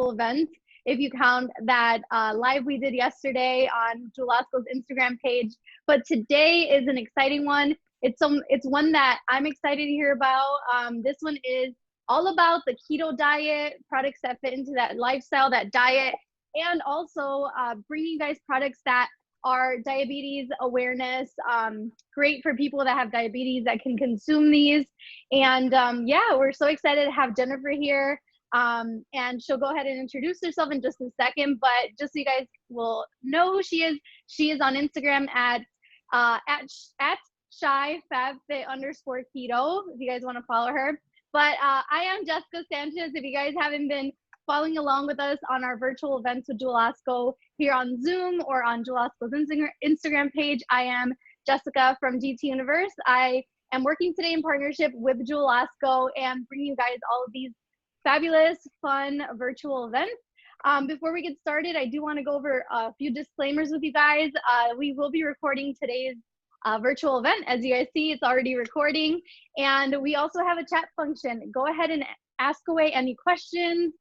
events. If you count that live we did yesterday on Jewel-Osco's Instagram page. But today is an exciting one. It's one that I'm excited to hear about. This one is all about the keto diet, products that fit into that lifestyle, that diet, and also bringing you guys products that are diabetes awareness, great for people that have diabetes that can consume these. And yeah, we're so excited to have Jennifer here. And she'll go ahead and introduce herself in just a second, but just so you guys will know who she is on Instagram at shyfabfit_keto, if you guys want to follow her. But I am Jessica Sanchez. If you guys haven't been following along with us on our virtual events with Jewel-Osco here on Zoom or on Jewel-Osco's Instagram page, I am Jessica from GT Universe. I am working today in partnership with Jewel-Osco and bringing you guys all of these fabulous, fun virtual events. Before we get started, I do want to go over a few disclaimers with you guys. We will be recording today's virtual event. As you guys see, it's already recording. And we also have a chat function. Go ahead and ask away any questions.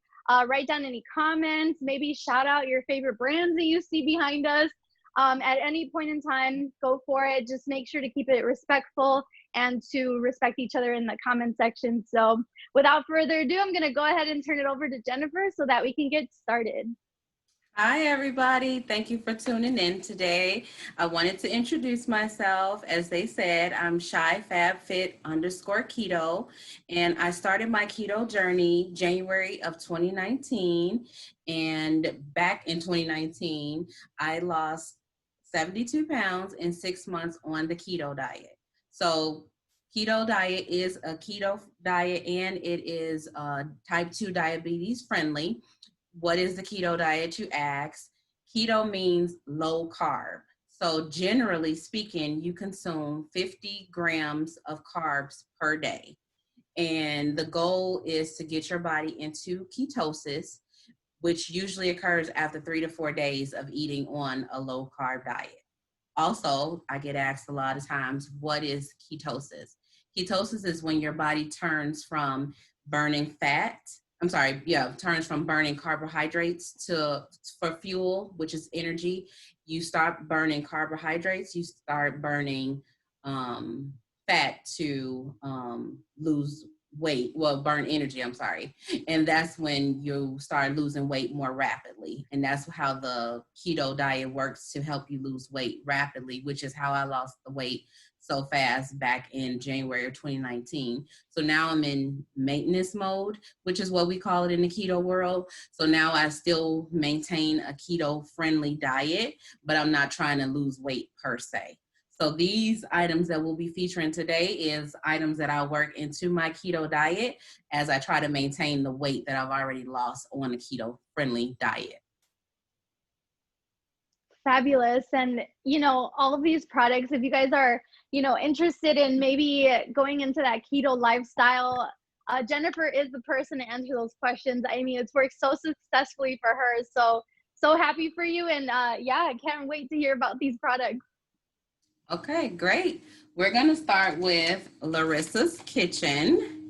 Write down any comments, maybe shout out your favorite brands that you see behind us. At any point in time, go for it. Just make sure to keep it respectful and to respect each other in the comment section. So without further ado, I'm gonna go ahead and turn it over to Jennifer so that we can get started. Hi, everybody. Thank you for tuning in today. I wanted to introduce myself. As they said, I'm shyfabfit_keto, and I started my keto journey January of 2019. And back in 2019, I lost 72 pounds in 6 months on the keto diet. So keto diet is a keto diet, and it is type 2 diabetes friendly. What is the keto diet, you ask? Keto means low carb. So generally speaking, you consume 50 grams of carbs per day. And the goal is to get your body into ketosis, which usually occurs after 3 to 4 days of eating on a low carb diet. Also, I get asked a lot of times, what is ketosis? Ketosis is when your body turns from burning fat, turns from burning carbohydrates for fuel, which is energy. You start burning carbohydrates, you start burning fat to lose weight, burn energy, and that's when you start losing weight more rapidly. And that's how the keto diet works, to help you lose weight rapidly, which is how I lost the weight so fast back in January of 2019. So now I'm in maintenance mode, which is what we call it in the keto world. So now I still maintain a keto friendly diet, but I'm not trying to lose weight per se. So these items that we'll be featuring today is items that I work into my keto diet as I try to maintain the weight that I've already lost on a keto friendly diet. Fabulous. And, all of these products, if you guys are, interested in maybe going into that keto lifestyle, Jennifer is the person to answer those questions. I mean, it's worked so successfully for her. So happy for you. And yeah, I can't wait to hear about these products. Okay, great. We're going to start with Lorissa's Kitchen.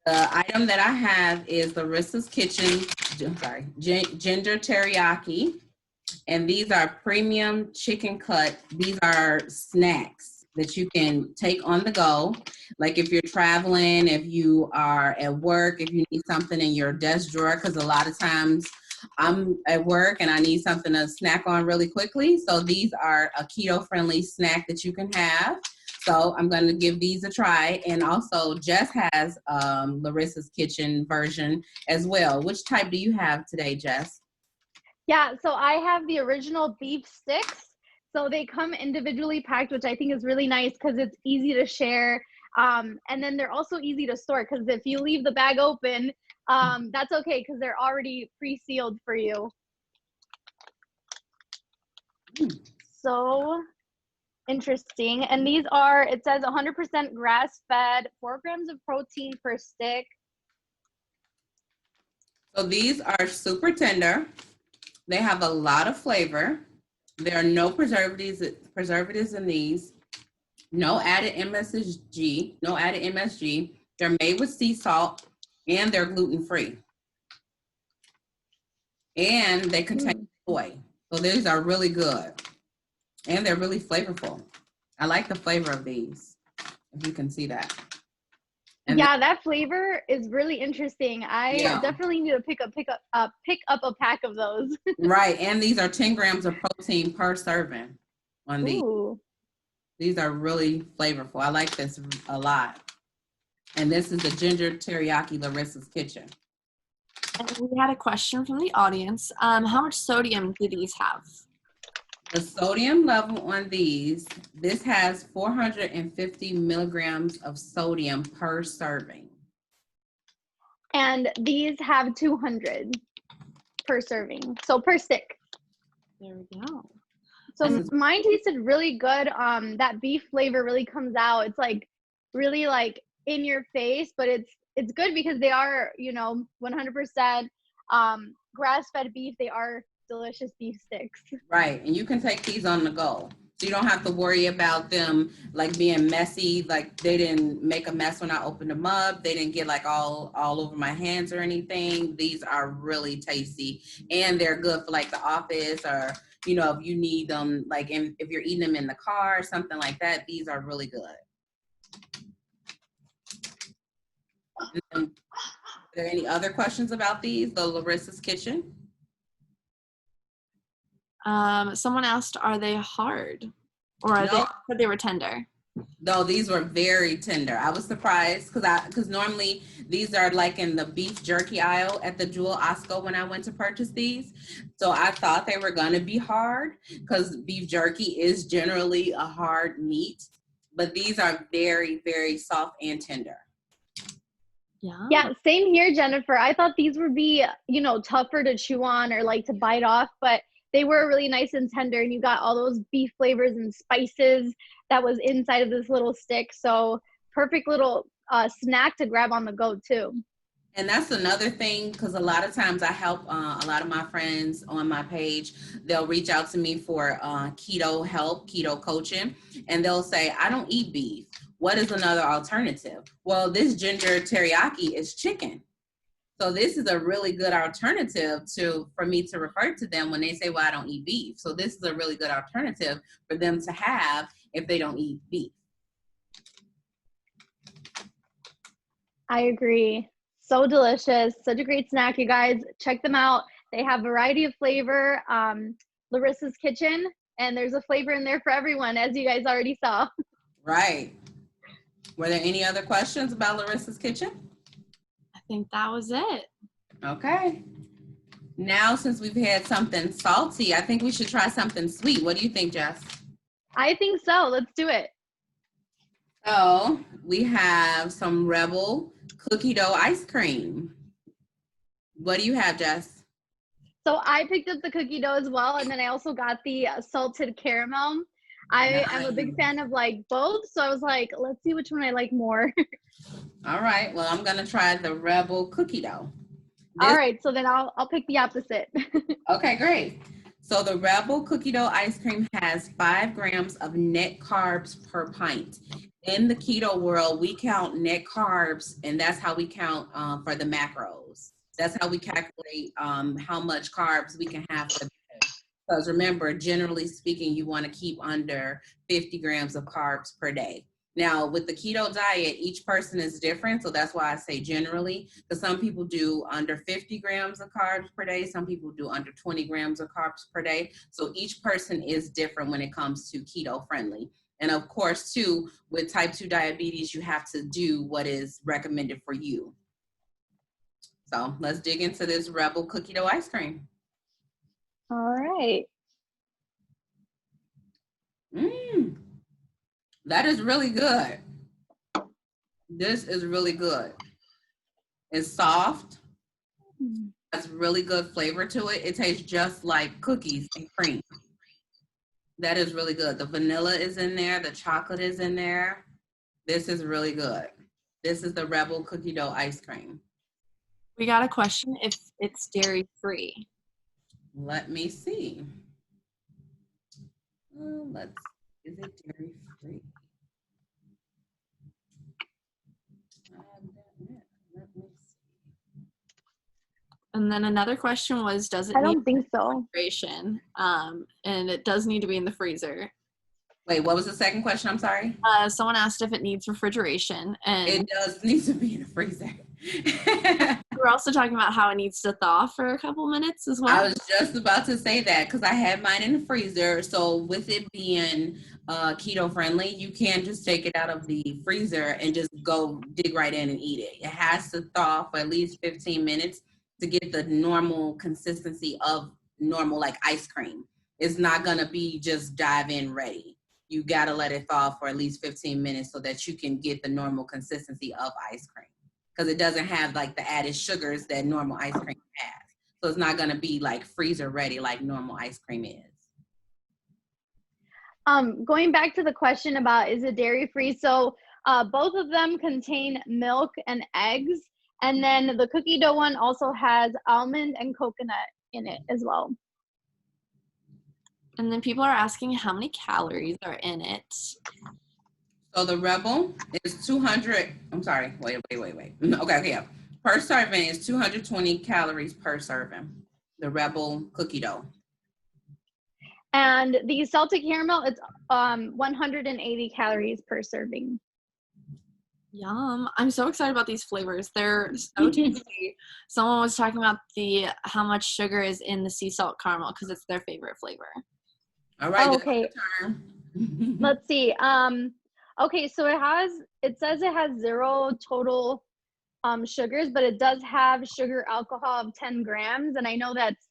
The item that I have is Lorissa's Kitchen, ginger teriyaki. And these are premium chicken cut. These are snacks that you can take on the go. Like if you're traveling, if you are at work, if you need something in your desk drawer, because a lot of times I'm at work and I need something to snack on really quickly. So these are a keto-friendly snack that you can have. So I'm going to give these a try. And also Jess has Lorissa's Kitchen version as well. Which type do you have today, Jess? Yeah, so I have the original beef sticks. So they come individually packed, which I think is really nice because it's easy to share. And then they're also easy to store, because if you leave the bag open, that's okay because they're already pre-sealed for you. So interesting. And these are, it says 100% grass-fed, 4 grams of protein per stick. So these are super tender. They have a lot of flavor. There are no preservatives in these. No added MSG. They're made with sea salt, and they're gluten-free. And they contain soy. So these are really good. And they're really flavorful. I like the flavor of these, if you can see that. And yeah, that flavor is really interesting. I definitely need to pick up a pack of those. Right, and these are 10 grams of protein per serving on these. Ooh. These are really flavorful. I like this a lot. And this is the ginger teriyaki Lorissa's Kitchen. And we had a question from the audience. How much sodium do these have? The sodium level on these, this has 450 milligrams of sodium per serving. And these have 200 per serving, so per stick. There we go. So mine tasted really good. That beef flavor really comes out. It's like really like in your face, but it's good because they are, 100% grass-fed beef. They are delicious beef sticks. Right, and you can take these on the go. So you don't have to worry about them like being messy, like they didn't make a mess when I opened them up. They didn't get like all over my hands or anything. These are really tasty, and they're good for like the office, or if you need them, like if you're eating them in the car or something like that. These are really good. Are there any other questions about these, the Lorissa's Kitchen? Someone asked, are they hard? Or they were tender? No, these were very tender. I was surprised because normally these are like in the beef jerky aisle at the Jewel-Osco when I went to purchase these. So I thought they were going to be hard because beef jerky is generally a hard meat, but these are very, very soft and tender. Yeah, same here, Jennifer. I thought these would be, tougher to chew on or like to bite off, but they were really nice and tender, and you got all those beef flavors and spices that was inside of this little stick. So perfect little snack to grab on the go too. And that's another thing, because a lot of times I help a lot of my friends on my page. They'll reach out to me for keto help, keto coaching, and they'll say, I don't eat beef. What is another alternative? Well, this ginger teriyaki is chicken. So this is a really good alternative for me to refer to them when they say, well, I don't eat beef. So this is a really good alternative for them to have if they don't eat beef. I agree. So delicious. Such a great snack, you guys. Check them out. They have a variety of flavor. Lorissa's Kitchen, and there's a flavor in there for everyone, as you guys already saw. Right. Were there any other questions about Lorissa's Kitchen? I think that was it. Okay. Now, since we've had something salty, I think we should try something sweet. What do you think, Jess? I think so. Let's do it. So we have some Rebel cookie dough ice cream. What do you have, Jess? So I picked up the cookie dough as well, and then I also got the salted caramel. I am a big fan of like both, so I was like, let's see which one I like more. All right. Well, I'm gonna try the Rebel cookie dough. All right. So then I'll pick the opposite. Okay, great. So the Rebel cookie dough ice cream has 5 grams of net carbs per pint. In the keto world, we count net carbs, and that's how we count for the macros. That's how we calculate how much carbs we can have for the day. Because remember, generally speaking, you want to keep under 50 grams of carbs per day. Now, with the keto diet, each person is different. So that's why I say generally, because some people do under 50 grams of carbs per day. Some people do under 20 grams of carbs per day. So each person is different when it comes to keto friendly. And of course, too, with type 2 diabetes, you have to do what is recommended for you. So let's dig into this Rebel cookie dough ice cream. All right. That is really good. This is really good. It's soft. Has really good flavor to it. It tastes just like cookies and cream. That is really good. The vanilla is in there. The chocolate is in there. This is really good. This is the Rebel cookie dough ice cream. We got a question if it's dairy free. Let me see. Is it dairy free? Let me see. And then another question was, does it I need don't think so. refrigeration? And it does need to be in the freezer. Wait, what was the second question? I'm sorry. Someone asked if it needs refrigeration, and It does need to be in the freezer. we're also talking about how it needs to thaw for a couple minutes as well. I was just about to say that because I had mine in the freezer. So with it being keto friendly, you can't just take it out of the freezer and just go dig right in and eat it. It has to thaw for at least 15 minutes to get the normal consistency of normal like ice cream. It's not going to be just dive in ready. You got to let it thaw for at least 15 minutes so that you can get the normal consistency of ice cream. Because it doesn't have like the added sugars that normal ice cream has. So it's not going to be like freezer ready like normal ice cream is. Going back to the question about is it dairy free? So both of them contain milk and eggs. And then the cookie dough one also has almond and coconut in it as well. And then people are asking how many calories are in it. So the Rebel is 200. I'm sorry. Wait. Okay, yeah. Per serving is 220 calories per serving. The Rebel cookie dough. And the salted caramel, it's 180 calories per serving. Yum. I'm so excited about these flavors. They're so tasty. Someone was talking about how much sugar is in the sea salt caramel because it's their favorite flavor. All right. Okay. Let's see. Okay, so it says it has 0 total sugars, but it does have sugar alcohol of 10 grams. And I know that's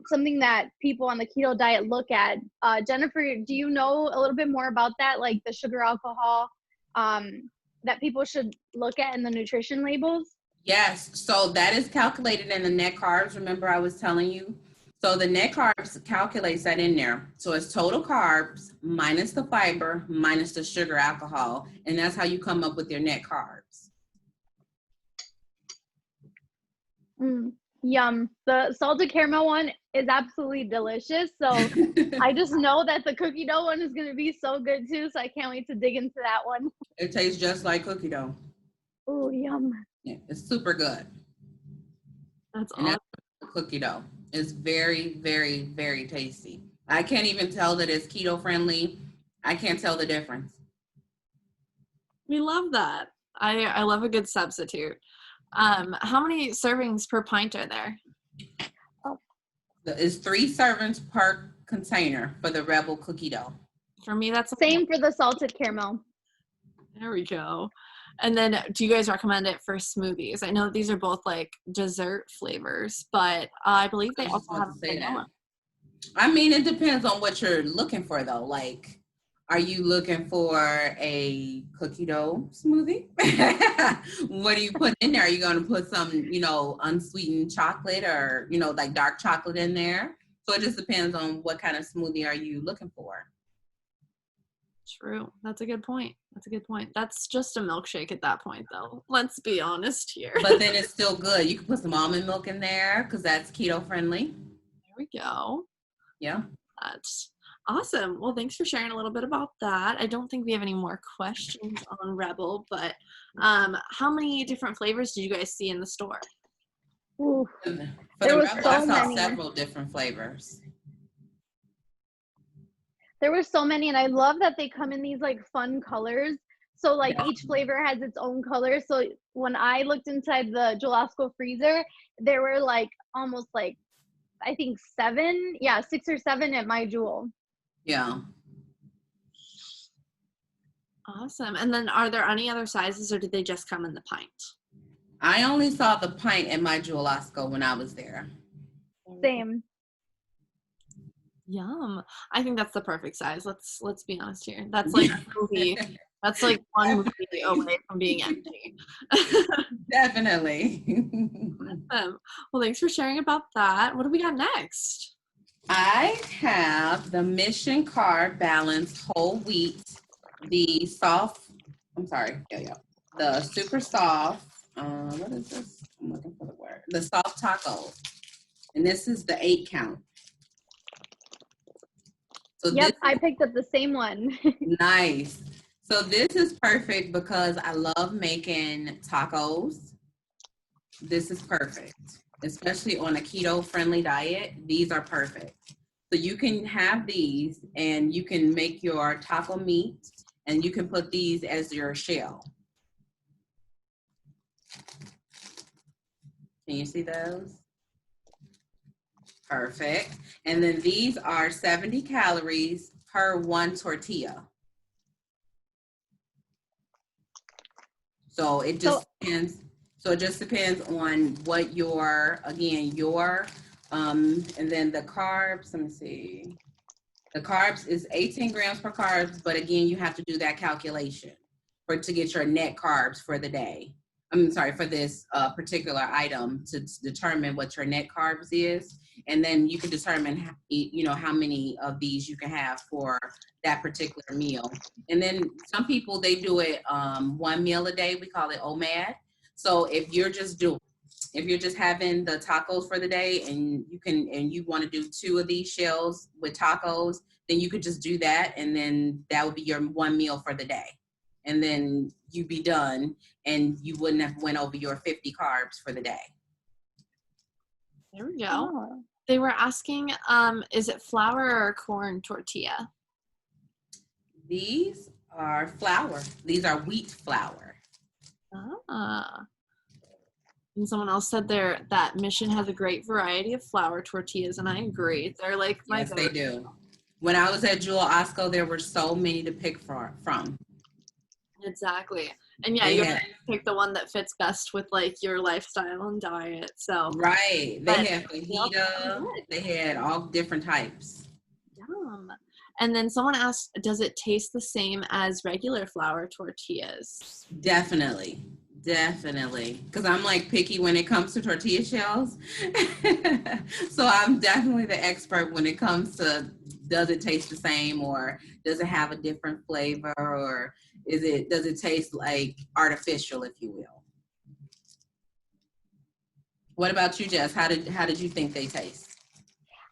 something that people on the keto diet look at. Jennifer, do you know a little bit more about that? Like the sugar alcohol that people should look at in the nutrition labels? Yes. So that is calculated in the net carbs. Remember I was telling you? So the net carbs calculates that in there. So it's total carbs minus the fiber minus the sugar alcohol. And that's how you come up with your net carbs. Yum. The salted caramel one is absolutely delicious. So I just know that the cookie dough one is going to be so good too. So I can't wait to dig into that one. It tastes just like cookie dough. Oh, yum. Yeah, it's super good. That's awesome. Cookie dough. It's very, very, very tasty. I can't even tell that it's keto friendly. I can't tell the difference. We love that. I love a good substitute. How many servings per pint are there? It's 3 servings per container for the Rebel cookie dough. For me, that's same for the salted caramel. There we go. And then do you guys recommend it for smoothies? I know these are both like dessert flavors, but I believe they also have vanilla. I mean, it depends on what you're looking for though. Like, are you looking for a cookie dough smoothie? What do you put in there? Are you going to put some, unsweetened chocolate or, like dark chocolate in there? So it just depends on what kind of smoothie are you looking for. True. That's a good point. That's just a milkshake at that point, though. Let's be honest here. But then it's still good. You can put some almond milk in there because that's keto friendly. There we go. Yeah. That's awesome. Well, thanks for sharing a little bit about that. I don't think we have any more questions on Rebel, but how many different flavors did you guys see in the store? Ooh, For the Rebel, I saw several different flavors. There were so many, and I love that they come in these like fun colors. So like each flavor has its own color. So when I looked inside the Jewel-Osco freezer, there were like almost like, I think 6 or 7 at my Jewel. Yeah. Awesome. And then are there any other sizes or did they just come in the pint? I only saw the pint at my Jewel-Osco when I was there. Same. Yum. I think that's the perfect size. Let's be honest here. That's like a movie. That's like one movie away from being empty. Definitely. Awesome. Well, thanks for sharing about that. What do we got next? I have the Mission Carb Balanced Whole Wheat, the super soft, what is this? I'm looking for the word. The soft taco. And this is the 8 count. So yep, I picked up the same one. Nice. So this is perfect because I love making tacos. This is perfect. especially on a keto-friendly diet. These are perfect. So you can have these and you can make your taco meat and you can put these as your shell. Can you see those? Perfect. And then these are 70 calories per one tortilla. So it just depends. So it just depends on what your, again, and then the carbs, let me see. The carbs is 18 grams per carbs, but again, you have to do that calculation to get your net carbs for the day. I'm sorry, for this particular item to determine what your net carbs is. And then you can determine, you know, how many of these you can have for that particular meal. And then some people, they do it one meal a day. We call it OMAD. So if you're just having the tacos for the day and you want to do 2 of these shells with tacos, then you could just do that. And then that would be your one meal for the day. And then you'd be done and you wouldn't have went over your 50 carbs for the day. There we go. Oh. They were asking, is it flour or corn tortilla? These are flour. These are wheat flour. Ah. And someone else said that Mission has a great variety of flour tortillas, and I agree. They're like my yes, they do. When I was at Jewel-Osco, there were so many to pick from. Exactly. And yeah, you have to pick the one that fits best with like your lifestyle and diet. So right. They had fajita. They had all different types. Yum. And then someone asked, does it taste the same as regular flour tortillas? Definitely. Because I'm like picky when it comes to tortilla shells. So I'm definitely the expert when it comes to, does it taste the same or does it have a different flavor or does it taste like artificial, if you will? What about you, Jess? How did you think they taste?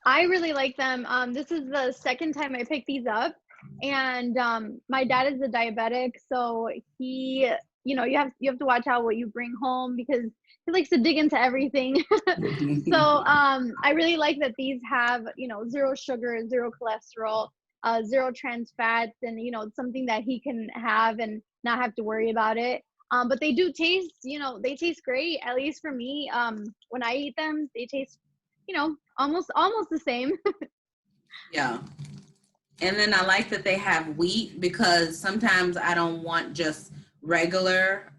I really like them. This is the second time I picked these up, and my dad is a diabetic, so he, you know, you have to watch out what you bring home because he likes to dig into everything. So I really like that these have, you know, 0 sugar, 0 cholesterol, 0 trans fats, and you know, it's something that he can have and not have to worry about it. But they do taste, you know, they taste great. At least for me, when I eat them, they taste, you know, almost the same. Yeah. And then I like that they have wheat because sometimes I don't want just regular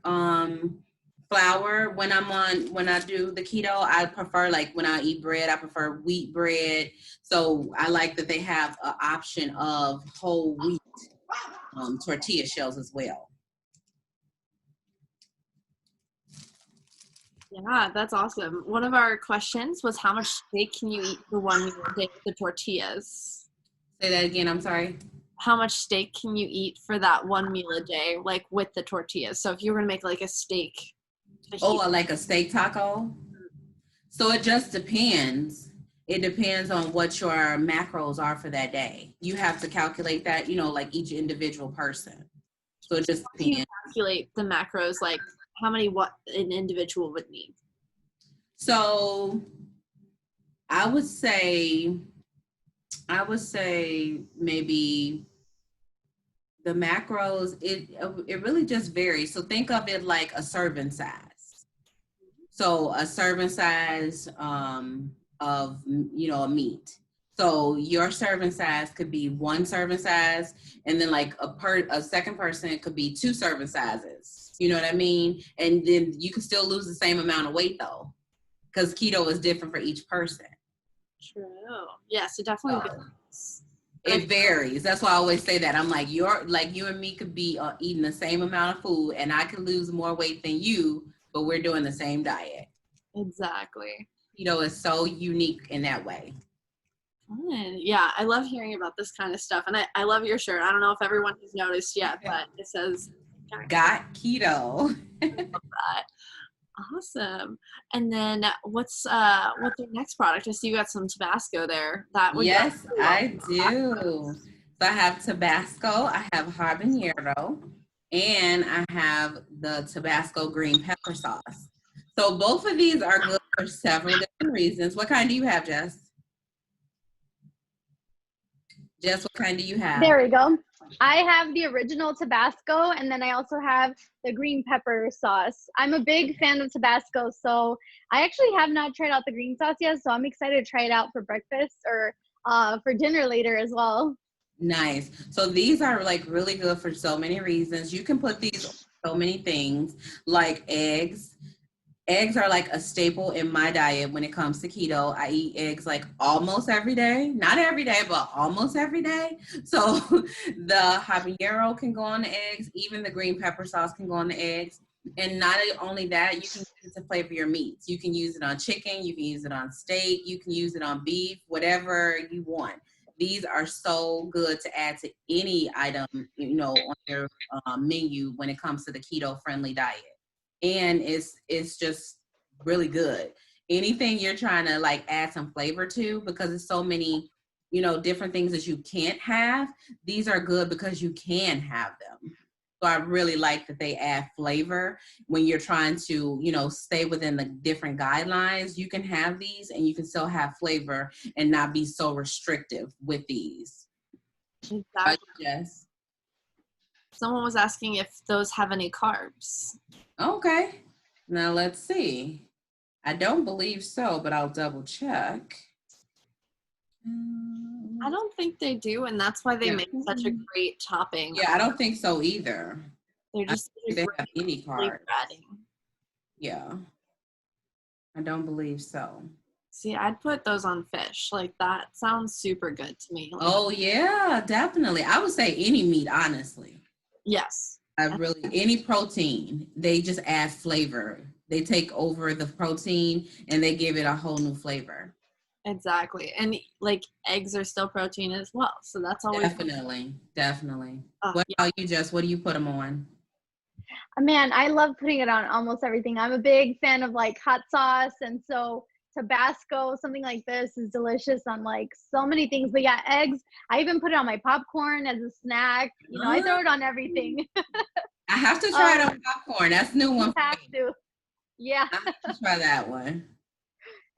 flour when I do the keto. I prefer, like when I eat bread, I prefer wheat bread. So I like that they have an option of whole wheat tortilla shells as well. Yeah, that's awesome. One of our questions was, how much steak can you eat for 1 meal a day with the tortillas? Say that again, I'm sorry. How much steak can you eat for that 1 meal a day, like with the tortillas? So if you were to make like a steak. Like a steak taco? So it just depends. It depends on what your macros are for that day. You have to calculate that, you know, like each individual person. So it just depends. You calculate the macros, like how many, what an individual would need? So I would say maybe the macros, it really just varies. So think of it like a serving size. So a serving size of, you know, a meat. So your serving size could be 1 serving size, and then like a second person could be 2 serving sizes. You know what I mean? And then you can still lose the same amount of weight though, because keto is different for each person. True. Yes, it definitely varies. It varies. That's why I always say that. I'm like, you and me could be eating the same amount of food, and I could lose more weight than you, but we're doing the same diet. Exactly. Keto is so unique in that way. Fun. Yeah, I love hearing about this kind of stuff, and I love your shirt. I don't know if everyone has noticed yet, but it says "Got Keto." I love that. Awesome. And then what's their next product? I see you got some Tabasco there. Yes, I do. So I have Tabasco, I have habanero, and I have the Tabasco green pepper sauce. So both of these are good for several different reasons. What kind do you have, Jess? Jess, what kind do you have? There we go. I have the original Tabasco, and then I also have the green pepper sauce. I'm a big fan of Tabasco, so I actually have not tried out the green sauce yet, so I'm excited to try it out for breakfast or for dinner later as well. Nice. So these are like really good for so many reasons. You can put these on so many things, like eggs. Eggs are like a staple in my diet when it comes to keto. I eat eggs like almost every day. Not every day, but almost every day. So the habanero can go on the eggs. Even the green pepper sauce can go on the eggs. And not only that, you can use it to flavor your meats. You can use it on chicken. You can use it on steak. You can use it on beef, whatever you want. These are so good to add to any item, on your menu when it comes to the keto-friendly diet. And it's just really good. Anything you're trying to like add some flavor to, because there's so many, different things that you can't have. These are good because you can have them. So I really like that they add flavor when you're trying to, stay within the different guidelines. You can have these and you can still have flavor and not be so restrictive with these. Exactly. Yes. Someone was asking if those have any carbs. Okay. Now let's see. I don't believe so, but I'll double check. I don't think they do, and that's why they make such a great topping. Yeah, I don't think so either. They're just they have any carbs. adding. Yeah. I don't believe so. See, I'd put those on fish. Like, that sounds super good to me. Like, oh, yeah, definitely. I would say any meat, honestly. Yes. Any protein, they just add flavor. They take over the protein and they give it a whole new flavor. Exactly. And like eggs are still protein as well. So that's always definitely. What about you, Jess? What do you put them on? Man, I love putting it on almost everything. I'm a big fan of like hot sauce, and so Tabasco, something like this is delicious on like so many things. But yeah, eggs, I even put it on my popcorn as a snack. I throw it on everything. I have to try it on popcorn. That's a new one. You have to. Yeah. I have to try that one.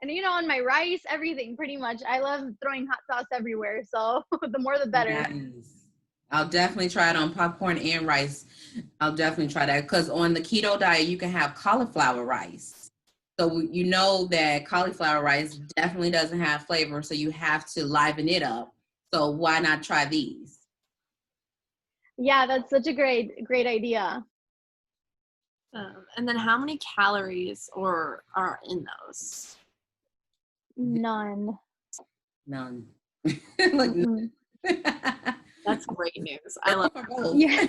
And on my rice, everything pretty much. I love throwing hot sauce everywhere. So the more the better. Nice. I'll definitely try it on popcorn and rice. I'll definitely try that, because on the keto diet, you can have cauliflower rice. So you know that cauliflower rice definitely doesn't have flavor, so you have to liven it up. So why not try these? Yeah, that's such a great idea. And then how many calories are in those? None. Like, none. That's great news. I love it. Yeah.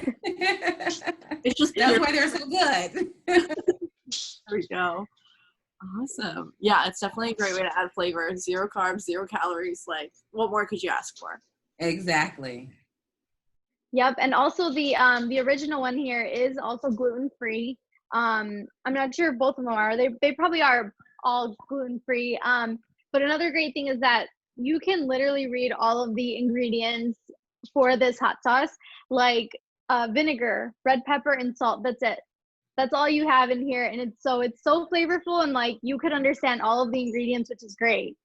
It's just that's why they're so good. There we go. Awesome. Yeah, it's definitely a great way to add flavor. 0 carbs, 0 calories. Like, what more could you ask for? Exactly. Yep, and also the original one here is also gluten-free. I'm not sure if both of them are. They probably are all gluten-free. But another great thing is that you can literally read all of the ingredients for this hot sauce, like vinegar, red pepper, and salt. That's it. That's all you have in here, and it's so flavorful, and like you could understand all of the ingredients, which is great.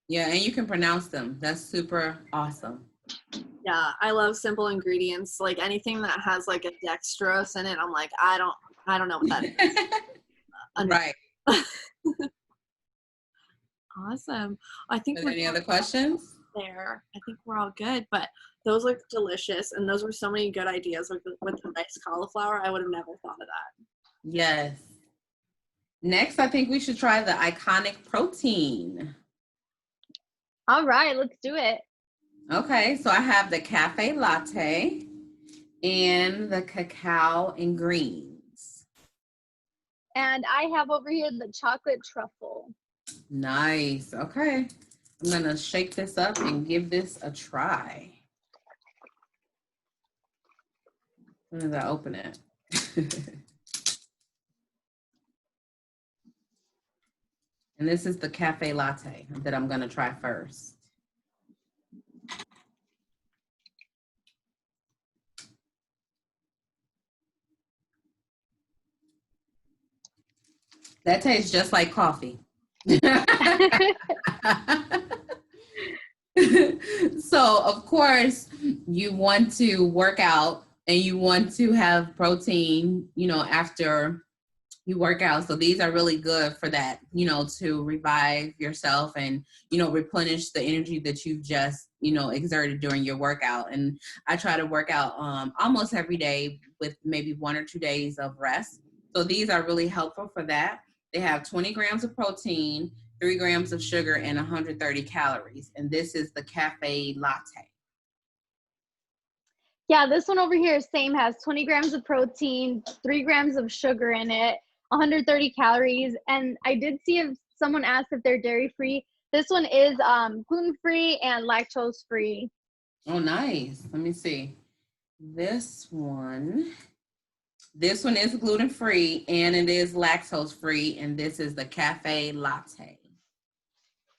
Yeah, and you can pronounce them. That's super awesome. Yeah, I love simple ingredients. Like anything that has like a dextrose in it, I'm like, I don't know what that is. Right. Awesome. I think Any other questions? There. I think we're all good, but those look delicious, and those were so many good ideas with the nice cauliflower. I would have never thought of that. Yes. Next, I think we should try the iconic protein. All right, let's do it. Okay, so I have the cafe latte and the cacao and greens. And I have over here the chocolate truffle. Nice. Okay. I'm going to shake this up and give this a try. As soon as I open it. And this is the cafe latte that I'm going to try first. That tastes just like coffee. So, of course, you want to work out and you want to have protein, after you work out. So these are really good for that, to revive yourself and, replenish the energy that you've just, exerted during your workout. And I try to work out almost every day with maybe 1 or 2 days of rest. So these are really helpful for that. They have 20 grams of protein, 3 grams of sugar, and 130 calories. And this is the cafe latte. Yeah, this one over here, same, has 20 grams of protein, 3 grams of sugar in it, 130 calories. And I did see if someone asked if they're dairy free. This one is gluten free and lactose free. Oh, nice. Let me see. This one is gluten free and it is lactose free. And this is the cafe latte.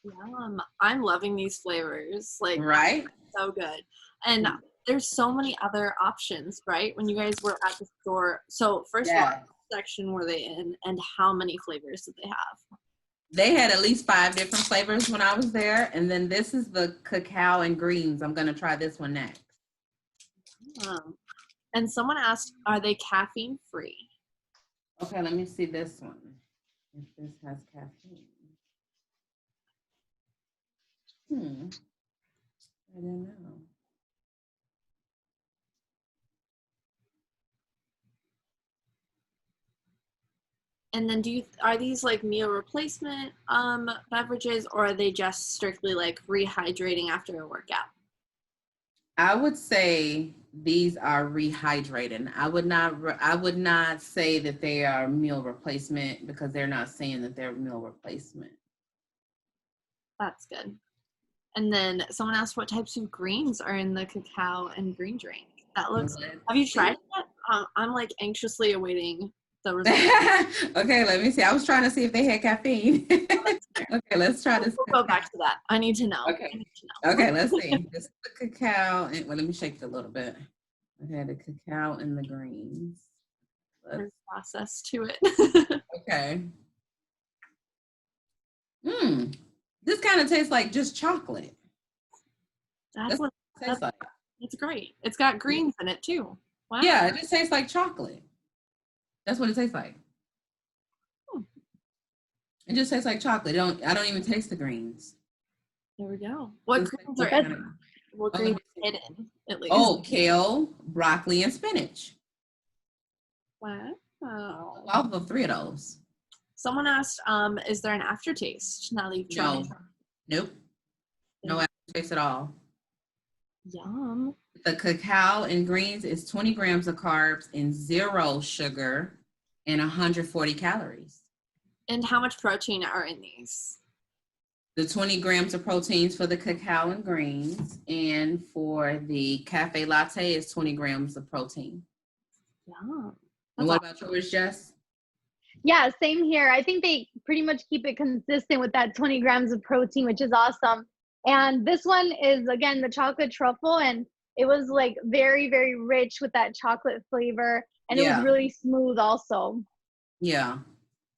Yum. I'm loving these flavors. Like, right? So good. And there's so many other options, right? When you guys were at the store. So first of all, what section were they in and how many flavors did they have? They had at least 5 different flavors when I was there. And then this is the Cacao and Greens. I'm going to try this one next. And someone asked, are they caffeine free? Okay, let me see this one. If this has caffeine. I don't know. And then are these like meal replacement beverages, or are they just strictly like rehydrating after a workout? I would say these are rehydrating. I would not say that they are meal replacement because they're not saying that they're meal replacement. That's good. And then someone asked what types of greens are in the cacao and green drink. That looks good. Have you tried it? I'm like anxiously awaiting the results. Okay, let me see. I was trying to see if they had caffeine. Okay, let's try this. We'll go back to that. I need to know. Okay. Okay, let's see. This is the cacao. And let me shake it a little bit. Okay, the cacao and the greens. There's process to it. Okay. This kind of tastes like just chocolate. That's what it tastes like. It's great. It's got greens in it too. Wow. Yeah, it just tastes like chocolate. That's what it tastes like. It just tastes like chocolate. I don't even taste the greens. There we go. What greens are in? What greens are hidden, at least? Oh, kale, broccoli, and spinach. Wow. I'll have 3 of those. Someone asked, is there an aftertaste now that you've tried it? Nope. No aftertaste at all. Yum. The cacao and greens is 20 grams of carbs and 0 sugar and 140 calories. And how much protein are in these? The 20 grams of proteins for the cacao and greens, and for the cafe latte is 20 grams of protein. Yum. And what about yours, Jess? Yeah, same here. I think they pretty much keep it consistent with that 20 grams of protein, which is awesome. And this one is, again, the chocolate truffle, and it was like very, very rich with that chocolate flavor, and it was really smooth also. Yeah.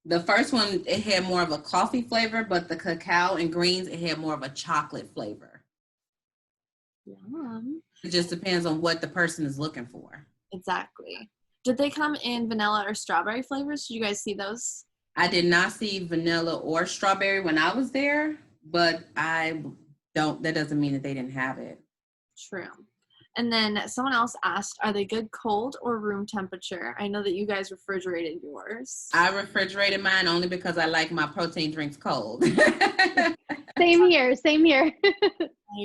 The first one, it had more of a coffee flavor, but the cacao and greens, it had more of a chocolate flavor. Yum. It just depends on what the person is looking for. Exactly. Did they come in vanilla or strawberry flavors? Did you guys see those? I did not see vanilla or strawberry when I was there, but that doesn't mean that they didn't have it. True. And then someone else asked, are they good cold or room temperature? I know that you guys refrigerated yours. I refrigerated mine only because I like my protein drinks cold. Same here.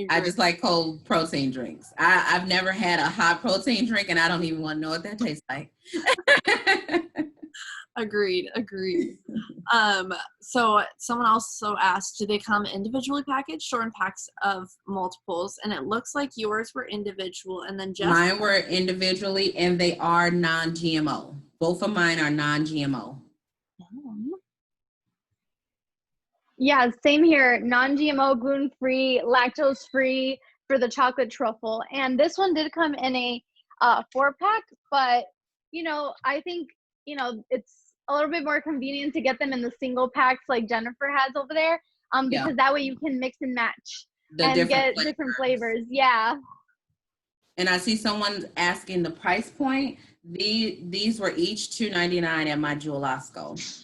I just like cold protein drinks. I've never had a hot protein drink, and I don't even want to know what that tastes like. Agreed. So someone also asked, do they come individually packaged or in packs of multiples? And it looks like yours were individual, and then just mine were individually, and they are non-GMO. Both of mine are non-GMO. Yeah, same here. Non-GMO, gluten-free, lactose-free for the chocolate truffle. And this one did come in a 4-pack, but, I think, it's a little bit more convenient to get them in the single packs like Jennifer has over there, because that way you can mix and match and get different flavors. Yeah. And I see someone asking the price point. These were each $2.99 at my Jewel-Osco.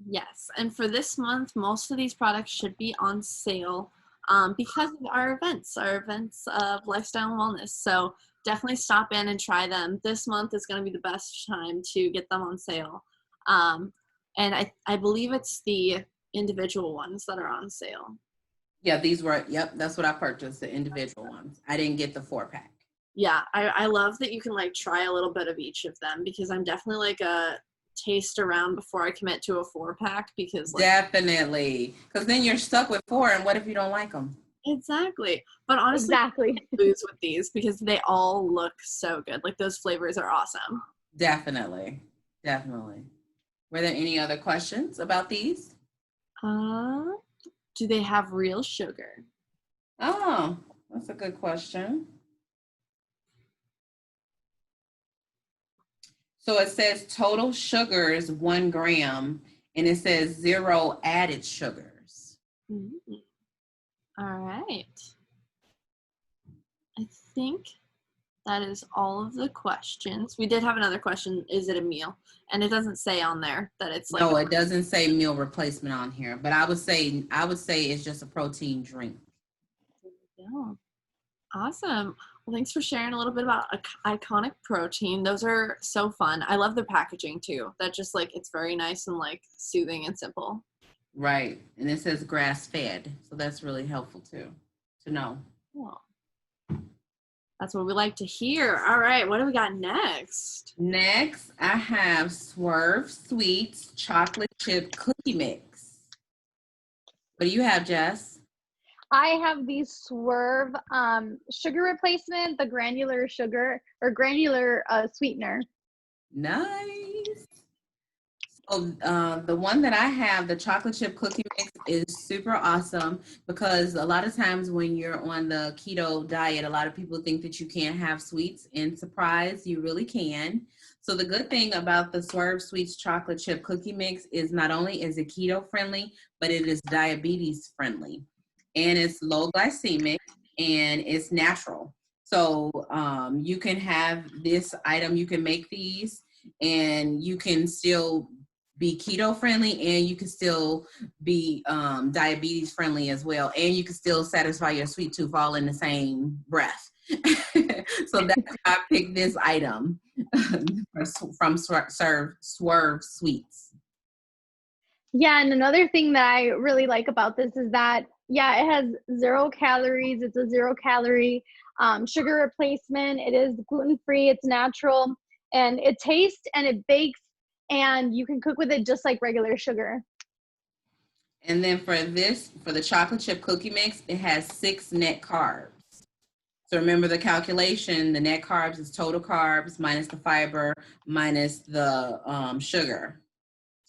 Yes, and for this month, most of these products should be on sale because of our events of lifestyle and wellness. So definitely stop in and try them. This month is going to be the best time to get them on sale. And I believe it's the individual ones that are on sale. Yeah, these were, yep, that's what I purchased, the individual ones. I didn't get the 4-pack. Yeah, I love that you can like try a little bit of each of them, because I'm definitely like a taste around before I commit to a 4-pack, because like, definitely, because then you're stuck with 4, and what if you don't like them? Exactly. But honestly, lose with these because they all look so good. Like those flavors are awesome. Definitely. Were there any other questions about these? Do they have real sugar? Oh, that's a good question. So it says total sugars 1 gram, and it says 0 added sugars. Mm-hmm. All right. I think that is all of the questions. We did have another question. Is it a meal? And it doesn't say on there that it's like. No, it doesn't say meal replacement on here, but I would say it's just a protein drink. Yeah. Awesome. Well, thanks for sharing a little bit about Iconic Protein. Those are so fun. I love the packaging too. That just like, it's very nice and like soothing and simple. Right. And it says grass fed. So that's really helpful too, to know. Cool. That's what we like to hear. All right. What do we got next? Next, I have Swerve Sweets Chocolate Chip Cookie Mix. What do you have, Jess? I have the Swerve sugar replacement, the granular sugar or granular sweetener. Nice. So the one that I have, the chocolate chip cookie mix, is super awesome because a lot of times when you're on the keto diet, a lot of people think that you can't have sweets, and surprise, you really can. So the good thing about the Swerve Sweets chocolate chip cookie mix is not only is it keto friendly, but it is diabetes friendly, and it's low glycemic, and it's natural. So you can have this item, you can make these, and you can still be keto friendly, and you can still be diabetes friendly as well, and you can still satisfy your sweet tooth all in the same breath. So that's why I picked this item from Swerve Sweets. Yeah, and another thing that I really like about this is that, yeah, it has 0 calories. It's a 0 calorie sugar replacement. It is gluten-free. It's natural, and it tastes and it bakes, and you can cook with it just like regular sugar. And then for the chocolate chip cookie mix, it has 6 net carbs. So remember the calculation, the net carbs is total carbs minus the fiber minus the sugar.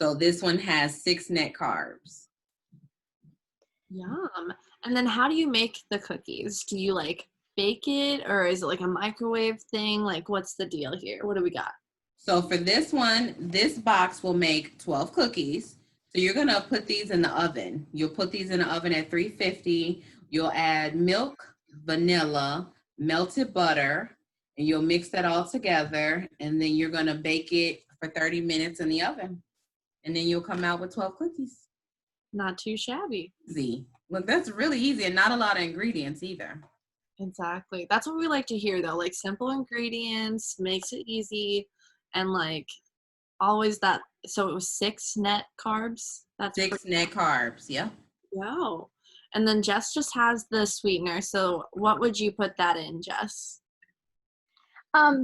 So this one has 6 net carbs. Yum. And then how do you make the cookies? Do you like bake it, or is it like a microwave thing? Like, what's the deal here? What do we got? So for this one, this box will make 12 cookies. So you're going to put these in the oven. You'll put these in the oven at 350. You'll add milk, vanilla, melted butter, and you'll mix that all together. And then you're going to bake it for 30 minutes in the oven. And then you'll come out with 12 cookies. Not too shabby. Easy. Look, that's really easy, and not a lot of ingredients either. Exactly. That's what we like to hear though. Like simple ingredients, makes it easy, and like always that. So it was 6 net carbs. That's 6 net carbs. Yeah. Wow. And then Jess just has the sweetener. So what would you put that in, Jess?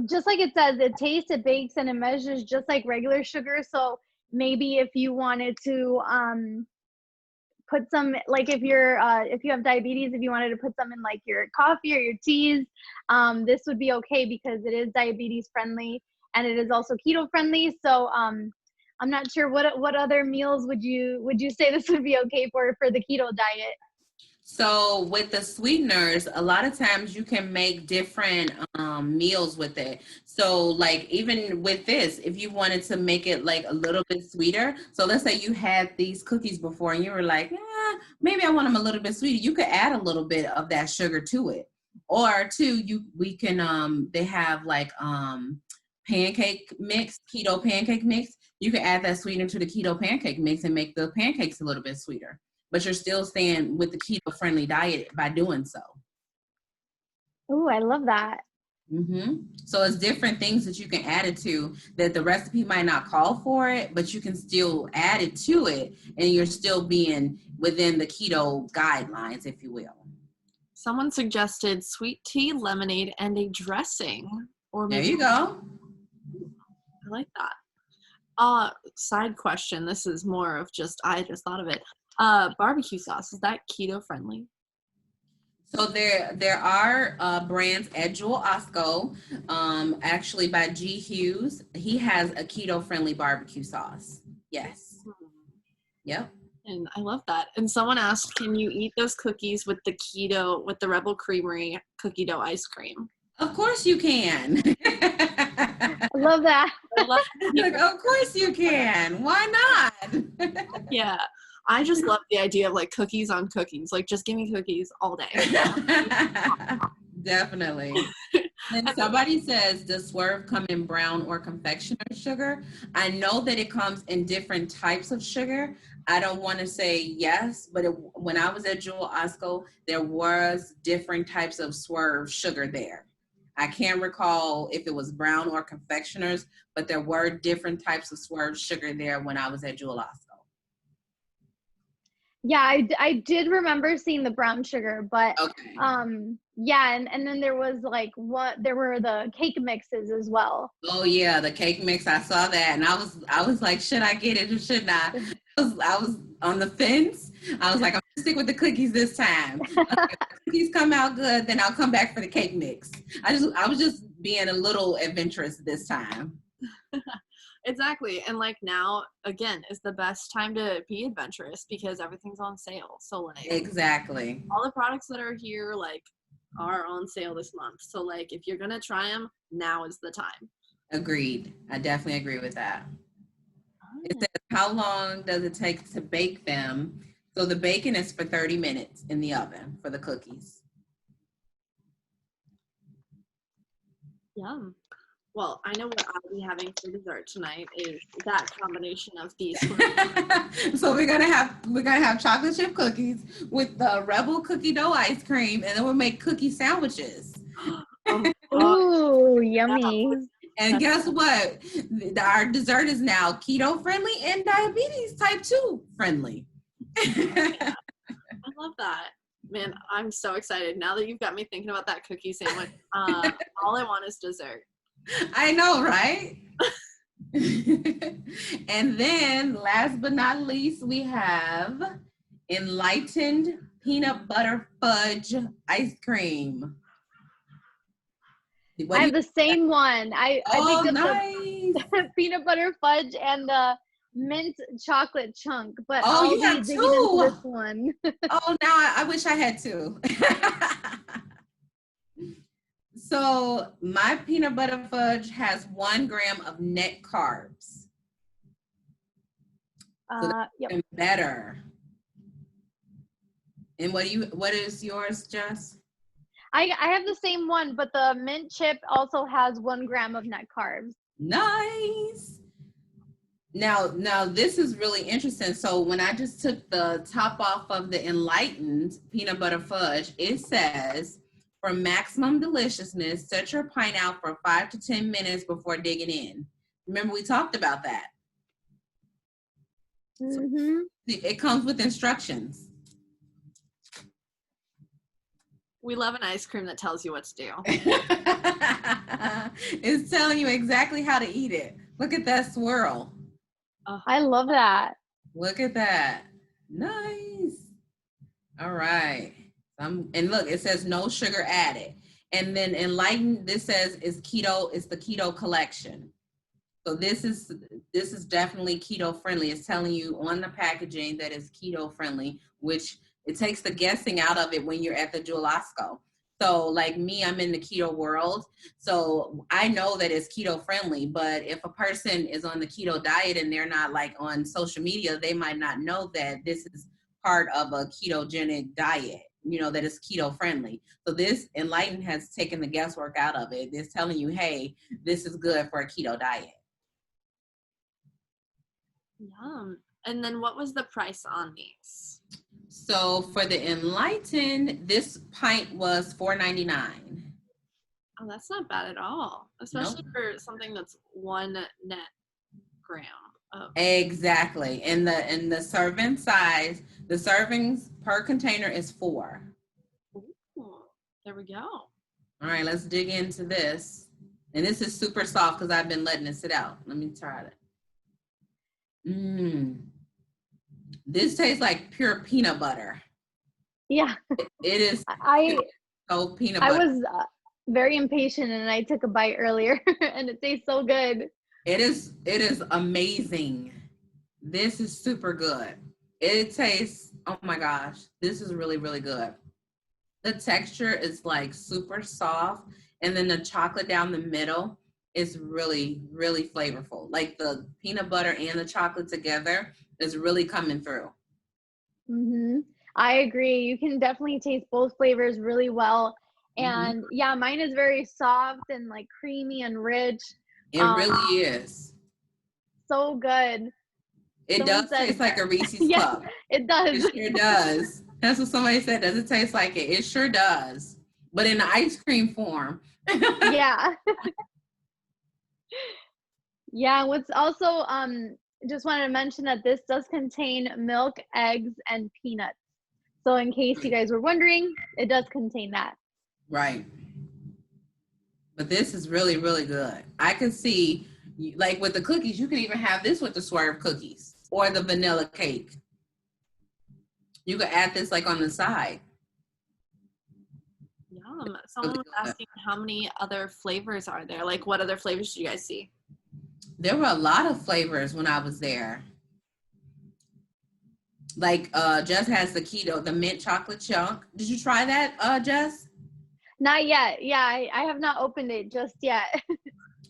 Just like it says, it tastes, it bakes, and it measures just like regular sugar. So maybe if you wanted to put some, like if you have diabetes, if you wanted to put some in like your coffee or your teas, this would be okay because it is diabetes friendly and it is also keto friendly. So I'm not sure what other meals would you say this would be okay for the keto diet? So with the sweeteners, a lot of times you can make different meals with it. So like even with this, if you wanted to make it like a little bit sweeter, so let's say you had these cookies before and you were like, maybe I want them a little bit sweeter. You could add a little bit of that sugar to it. Or two, we can they have like pancake mix, keto pancake mix. You can add that sweetener to the keto pancake mix and make the pancakes a little bit sweeter. But you're still staying with the keto-friendly diet by doing so. Oh, I love that. So it's different things that you can add it to that the recipe might not call for it, but you can still add it to it, and you're still being within the keto guidelines, if you will. Someone suggested sweet tea, lemonade, and a dressing. Or maybe there you go. I like that. Side question. This is more of just, I just thought of it. Barbecue sauce, is that keto friendly? So there are brands at Jewel-Osco, actually by G. Hughes. He has a keto friendly barbecue sauce. Yes. Yep. And I love that. And someone asked, can you eat those cookies with the Rebel Creamery cookie dough ice cream? Of course you can. I love that. Like, of course you can. Why not? Yeah. I just love the idea of like cookies on cookies. Like just give me cookies all day. Definitely. And somebody says, does Swerve come in brown or confectioner sugar? I know that it comes in different types of sugar. I don't want to say yes, but when I was at Jewel-Osco, there was different types of Swerve sugar there. I can't recall if it was brown or confectioners, but there were different types of Swerve sugar there when I was at Jewel-Osco. Yeah, I did remember seeing the brown sugar, but okay. Yeah, and then there was like there were the cake mixes as well. Oh yeah, the cake mix. I saw that, and I was like, should I get it or should not? I was on the fence. I was like, I'm gonna stick with the cookies this time. If the cookies come out good, then I'll come back for the cake mix. I was just being a little adventurous this time. Exactly. And like now, again, is the best time to be adventurous because everything's on sale. So like exactly, all the products that are here like are on sale this month. So like if you're gonna try them, now is the time. Agreed. I definitely agree with that. It says, how long does it take to bake them? So the baking is for 30 minutes in the oven for the cookies. Yum. Well, I know what I'll be having for dessert tonight is that combination of these. So we're gonna have chocolate chip cookies with the Rebel cookie dough ice cream, and then we'll make cookie sandwiches. Ooh, yummy! And guess what? Our dessert is now keto friendly and diabetes type 2 friendly. I love that. Man, I'm so excited. Now that you've got me thinking about that cookie sandwich, all I want is dessert. I know, right? And then last but not least, we have Enlightened peanut butter fudge ice cream. I have the same one. I think nice. the peanut butter fudge and the mint chocolate chunk, but I'll you have digging into this one. Oh, now I wish I had two. So my peanut butter fudge has 1 gram of net carbs. So that's even better. And what is yours, Jess? I have the same one, but the mint chip also has 1 gram of net carbs. Nice. Now this is really interesting. So when I just took the top off of the Enlightened peanut butter fudge, it says, for maximum deliciousness, set your pint out for 5 to 10 minutes before digging in. Remember, we talked about that. Mm-hmm. So it comes with instructions. We love an ice cream that tells you what to do. It's telling you exactly how to eat it. Look at that swirl. I love that. Look at that. Nice. All right. And look, it says no sugar added. And then Enlighten, this says is keto, it's the keto collection. So this is definitely keto friendly. It's telling you on the packaging that it's keto friendly, which It takes the guessing out of it when you're at the Jewel-Osco. So like me, I'm in the keto world. So I know that it's keto friendly, but if a person is on the keto diet and they're not like on social media, they might not know that this is part of a ketogenic diet, you know, that is keto friendly. So this Enlighten has taken the guesswork out of it. It's telling you, hey, this is good for a keto diet. Yum. And then what was the price on these? So for the Enlighten, this pint was $4.99. Oh, that's not bad at all, especially for something that's 1 net gram of. Exactly. And the serving size, the servings per container is 4. Ooh, there we go. All right, let's dig into this. And this is super soft because I've been letting it sit out. Let me try it. This tastes like pure peanut butter. Yeah. It is so peanut butter. I was very impatient and I took a bite earlier and it tastes so good. It is amazing. This is super good. It tastes, oh my gosh, this is really, really good. The texture is like super soft, and then the chocolate down the middle is really, really flavorful. Like the peanut butter and the chocolate together is really coming through. I agree. You can definitely taste both flavors really well. And yeah, mine is very soft and like creamy and rich. It really is. So good. It does taste like a Reese's Cup. It does. It sure does. That's what somebody said. Does it taste like it? It sure does. But in the ice cream form. Yeah. Yeah. What's also, just wanted to mention that this does contain milk, eggs, and peanuts. So in case you guys were wondering, it does contain that. Right. But this is really, really good. I can see, like with the cookies, you can even have this with the Swerve cookies or the vanilla cake. You could add this like on the side. Yum. Someone was asking how many other flavors are there? Like what other flavors did you guys see? There were a lot of flavors when I was there. Like Jess has the keto, the mint chocolate chunk. Did you try that, Jess? Not yet. Yeah, I have not opened it just yet.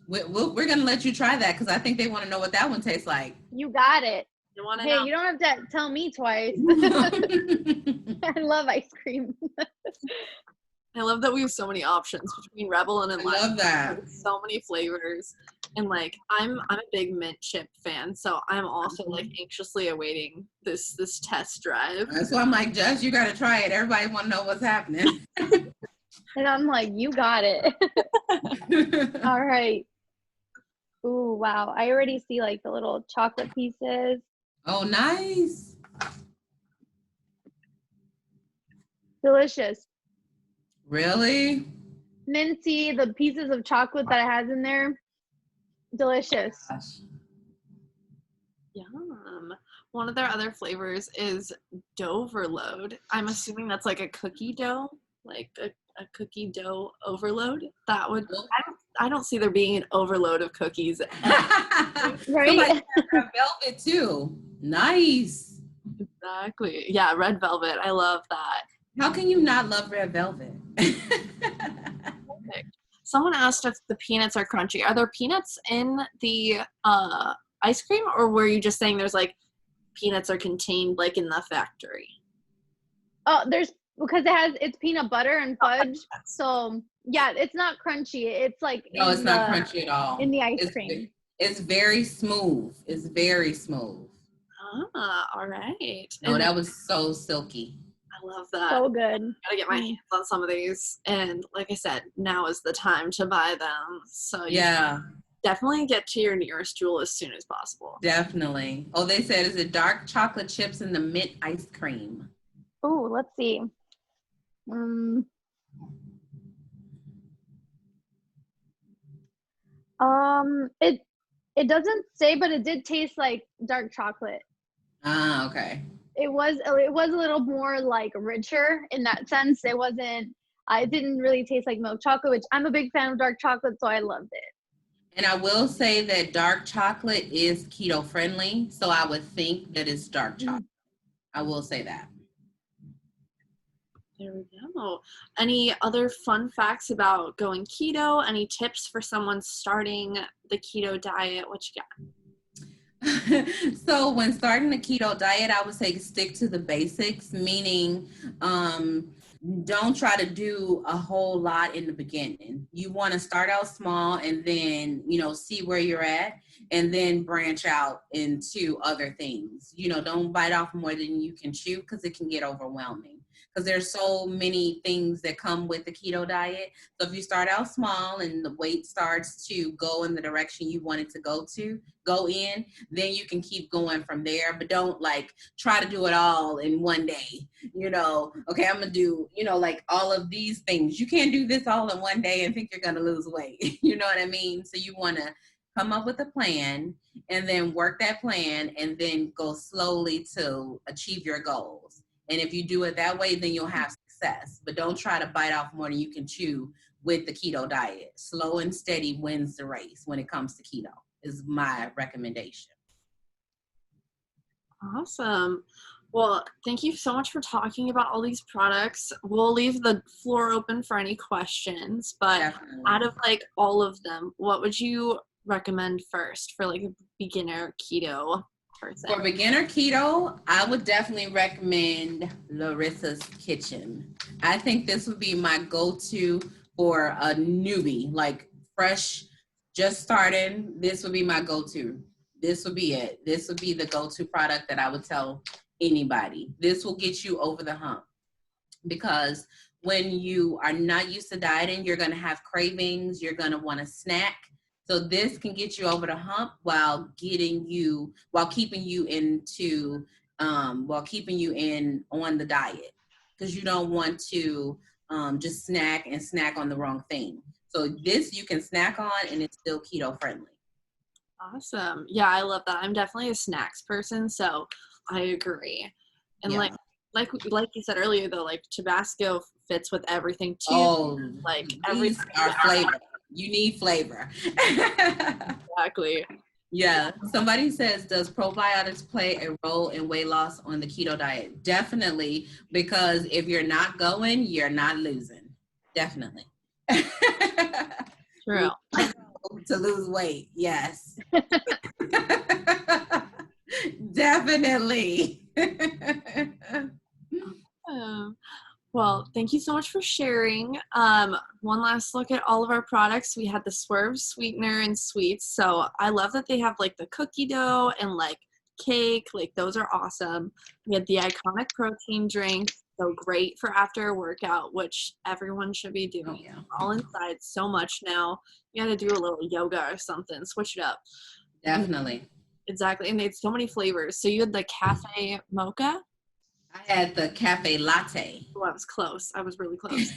We're going to let you try that because I think they want to know what that one tastes like. You got it. You want to know? know? You don't have to tell me twice. I love ice cream. I love that we have so many options between Rebel and Enlighten. I love that. So many flavors. And like I'm a big mint chip fan, so I'm also like anxiously awaiting this test drive. That's why I'm like, Jess, you gotta try it. Everybody wanna know what's happening. And I'm like, you got it. All right. Ooh, wow. I already see like the little chocolate pieces. Oh, nice. Delicious. Really? Minty, the pieces of chocolate that it has in there. Delicious. Gosh. Yum. One of their other flavors is Doverload. I'm assuming that's like a cookie dough, like a cookie dough overload. That would, I don't see there being an overload of cookies. Right? Like red velvet too. Nice. Exactly. Yeah, red velvet. I love that. How can you not love red velvet? Perfect. Someone asked if the peanuts are crunchy. Are there peanuts in the ice cream, or were you just saying there's like peanuts are contained like in the factory? Oh, because it's peanut butter and fudge. So yeah, it's not crunchy. It's like no, it's not crunchy at all. In the ice cream. It's very smooth. It's very smooth. Ah, all right. No, that was so silky. I love that. So good. Gotta get my hands on some of these, and like I said, now is the time to buy them. So yeah, definitely get to your nearest Jewel as soon as possible. Definitely. Oh, they said is it dark chocolate chips and the mint ice cream? Oh, let's see. It doesn't say, but it did taste like dark chocolate. Ah, okay. It was a little more like richer in that sense. It wasn't. It didn't really taste like milk chocolate, which I'm a big fan of dark chocolate, so I loved it. And I will say that dark chocolate is keto friendly, so I would think that it's dark chocolate. I will say that. There we go. Any other fun facts about going keto? Any tips for someone starting the keto diet? What you got? So when starting the keto diet, I would say stick to the basics, meaning don't try to do a whole lot in the beginning. You want to start out small and then, see where you're at and then branch out into other things. Don't bite off more than you can chew because it can get overwhelming. Because there's so many things that come with the keto diet. So if you start out small and the weight starts to go in the direction you want it to go in, then you can keep going from there. But don't try to do it all in one day. Okay, I'm gonna do, all of these things. You can't do this all in one day and think you're gonna lose weight. You know what I mean? So you wanna come up with a plan and then work that plan and then go slowly to achieve your goals. And if you do it that way, then you'll have success. But don't try to bite off more than you can chew with the keto diet. Slow and steady wins the race when it comes to keto, is my recommendation. Awesome. Well, thank you so much for talking about all these products. We'll leave the floor open for any questions, but Definitely. Out of all of them, what would you recommend first for a beginner keto person? For beginner keto, I would definitely recommend Lorissa's Kitchen. I think this would be my go-to for a newbie, fresh, just starting. This would be my go-to. This would be it. This would be the go-to product that I would tell anybody. This will get you over the hump, because when you are not used to dieting, you're going to have cravings. You're going to want to snack. So this can get you over the hump while keeping you in on the diet, because you don't want to just snack on the wrong thing. So this you can snack on and it's still keto friendly. Awesome. Yeah, I love that. I'm definitely a snacks person, so I agree. And Yeah. like you said earlier though, Tabasco fits with everything too. Oh, everything are flavor. You need flavor. Exactly. Yeah. Somebody says, does probiotics play a role in weight loss on the keto diet? Definitely, because if you're not going, you're not losing. Definitely. True. To lose weight, yes. Definitely. Well, thank you so much for sharing. One last look at all of our products. We had the Swerve Sweetener and Sweets. So I love that they have the cookie dough and cake. Those are awesome. We had the iconic protein drink. So great for after a workout, which everyone should be doing. Oh, yeah. All inside so much now. You got to do a little yoga or something. Switch it up. Definitely. Exactly. And they had so many flavors. So you had the cafe mocha. I had the cafe latte. Oh, I was close. I was really close.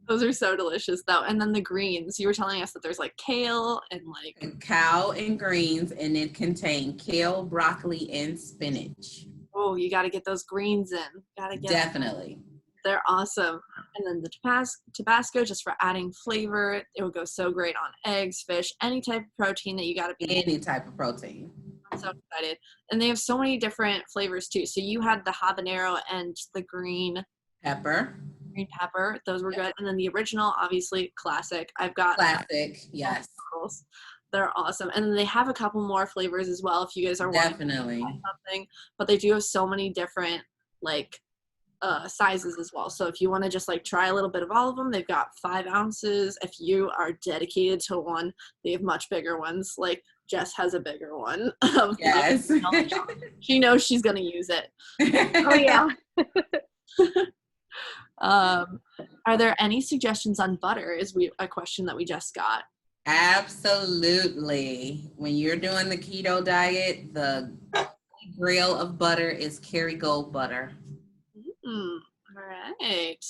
Those are so delicious, though. And then the greens. You were telling us that there's kale and Cacao and Greens, and it contained kale, broccoli, and spinach. Oh, you got to get those greens in. Definitely. They're awesome. And then the Tabasco, just for adding flavor. It would go so great on eggs, fish, any type of protein that you got to be. Any type of protein. I'm so excited. And they have so many different flavors too. So you had the habanero and the green pepper. Those were good. And then the original, obviously classic. I've got classic. Yes. They're awesome. And then they have a couple more flavors as well if you guys are definitely wanting something. But they do have so many different sizes as well. So if you want to just try a little bit of all of them, they've got 5 ounces. If you are dedicated to one, they have much bigger ones. Jess has a bigger one. Yes. She knows she's going to use it. Oh, yeah. Are there any suggestions on butter is a question that we just got. Absolutely. When you're doing the keto diet, the grail of butter is Kerrygold butter. All right.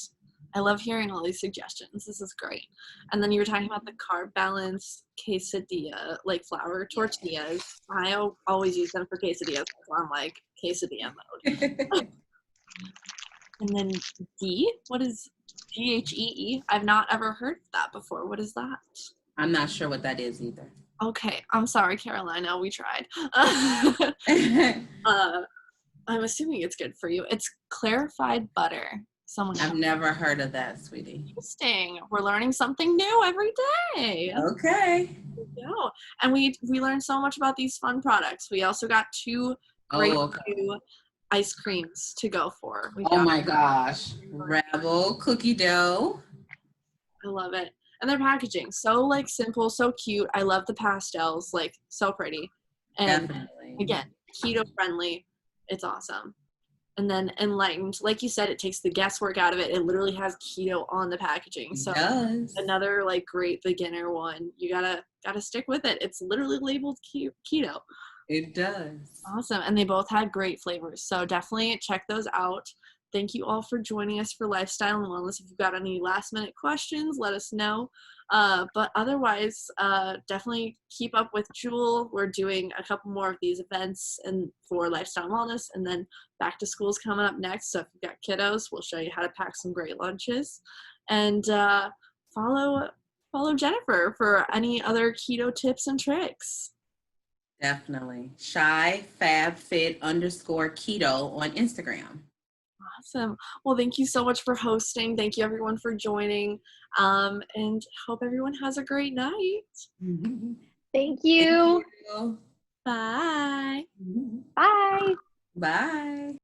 I love hearing all these suggestions. This is great. And then you were talking about the carb balance quesadilla, flour tortillas. I always use them for quesadillas. So I'm quesadilla mode. And then D, what is GHEE? I've not ever heard of that before. What is that? I'm not sure what that is either. Okay. I'm sorry, Carolina. We tried. I'm assuming it's good for you. It's clarified butter. I've never heard of that, sweetie. Interesting. We're learning something new every day. Okay. Yeah. And we learned so much about these fun products. We also got 2 great new ice creams to go for. Oh my gosh. Rebel cookie dough. I love it. And their packaging, so like simple, so cute. I love the pastels, like so pretty. And Definitely. again, keto friendly. It's awesome. And then Enlightened, like you said, it takes the guesswork out of it. It literally has keto on the packaging. So another like great beginner one. You gotta stick with it. It's literally labeled keto. It does. Awesome. And they both had great flavors. So definitely check those out. Thank you all for joining us for Lifestyle and Wellness. If you've got any last minute questions, let us know. But otherwise, definitely keep up with Jewel. We're doing a couple more of these events and for Lifestyle and Wellness, and then back to school is coming up next. So if you've got kiddos, we'll show you how to pack some great lunches. And follow Jennifer for any other keto tips and tricks. Definitely. ShyFabFit_keto on Instagram. Awesome. Well, thank you so much for hosting. Thank you everyone for joining. And hope everyone has a great night. Thank you. Bye. Bye. Bye.